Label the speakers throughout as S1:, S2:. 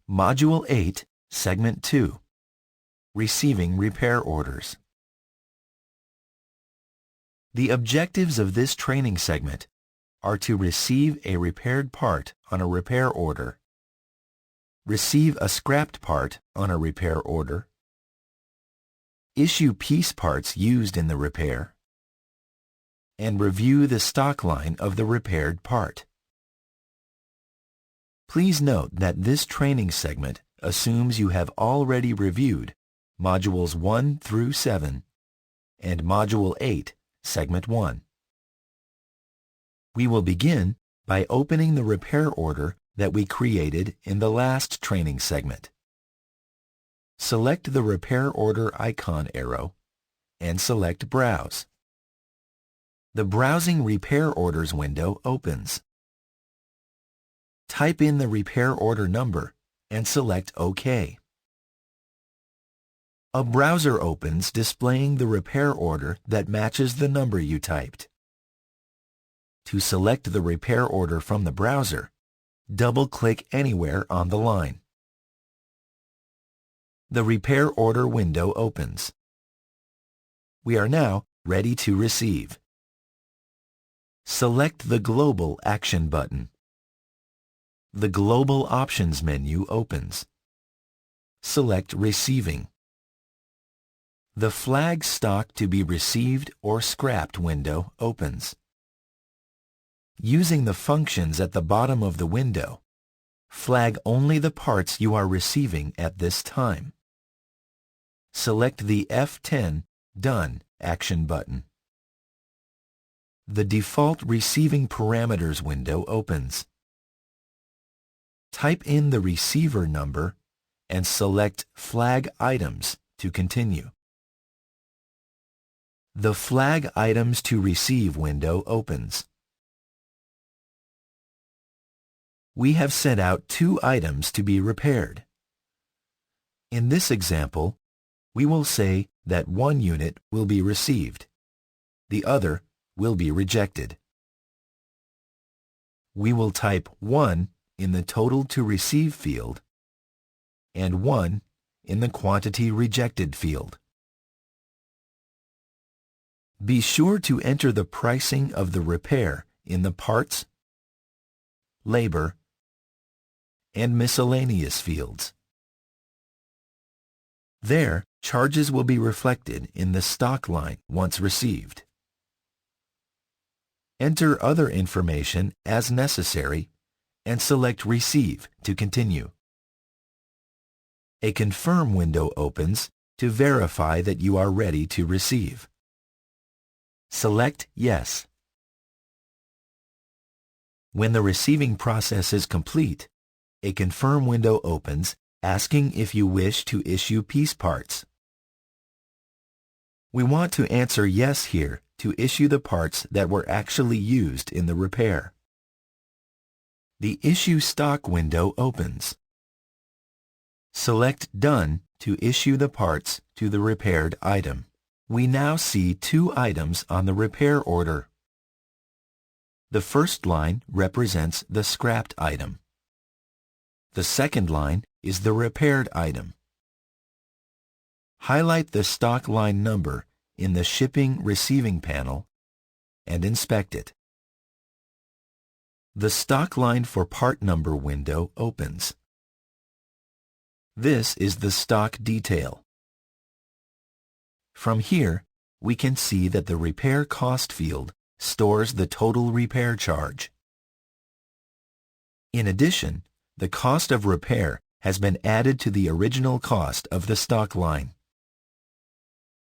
S1: Module 8, Segment 2. Receiving repair orders. The objectives of this training segment are to receive a repaired part on a repair order, receive a scrapped part on a repair order, issue piece parts used in the repair, and review the stock line of the repaired part. Please note that this training segment assumes you have already reviewed Modules 1 through 7 and Module 8, Segment 1. We will begin by opening the repair order that we created in the last training segment. Select the repair order icon arrow and select Browse. The Browsing Repair Orders window opens. Type in the repair order number and select OK. A browser opens displaying the repair order that matches the number you typed. To select the repair order from the browser, double-click anywhere on the line. The repair order window opens. We are now ready to receive. Select the Global Action button. The Global Options menu opens. Select Receiving. The Flag Stock to be Received or Scrapped window opens. Using the functions at the bottom of the window, flag only the parts you are receiving at this time. Select the F10 Done action button. The default Receiving Parameters window opens. Type in the receiver number and select Flag Items to continue. The Flag Items to Receive window opens. We have sent out 2 items to be repaired. In this example, we will say that one unit will be received. The other will be rejected. We will type 1 in the Total to Receive field and 1 in the Quantity Rejected field. Be sure to enter the pricing of the repair in the Parts, Labor, and Miscellaneous fields. There, charges will be reflected in the stock line once received. Enter other information as necessary and select Receive to continue. A Confirm window opens to verify that you are ready to receive. Select Yes. When the receiving process is complete, a Confirm window opens asking if you wish to issue piece parts. We want to answer Yes here to issue the parts that were actually used in the repair. The Issue Stock window opens. Select Done to issue the parts to the repaired item. We now see 2 items on the repair order. The first line represents the scrapped item. The second line is the repaired item. Highlight the stock line number in the Shipping Receiving panel and inspect it. The Stock Line for Part Number window opens. This is the stock detail. From here, we can see that the Repair Cost field stores the total repair charge. In addition, the cost of repair has been added to the original cost of the stock line.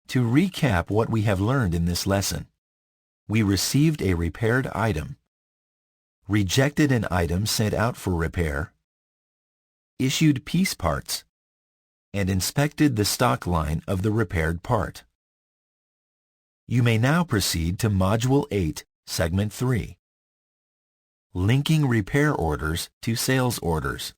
S1: To recap what we have learned in this lesson, we received a repaired item, rejected an item sent out for repair, issued piece parts, and inspected the stock line of the repaired part. You may now proceed to Module 8, Segment 3. Linking repair orders to sales orders.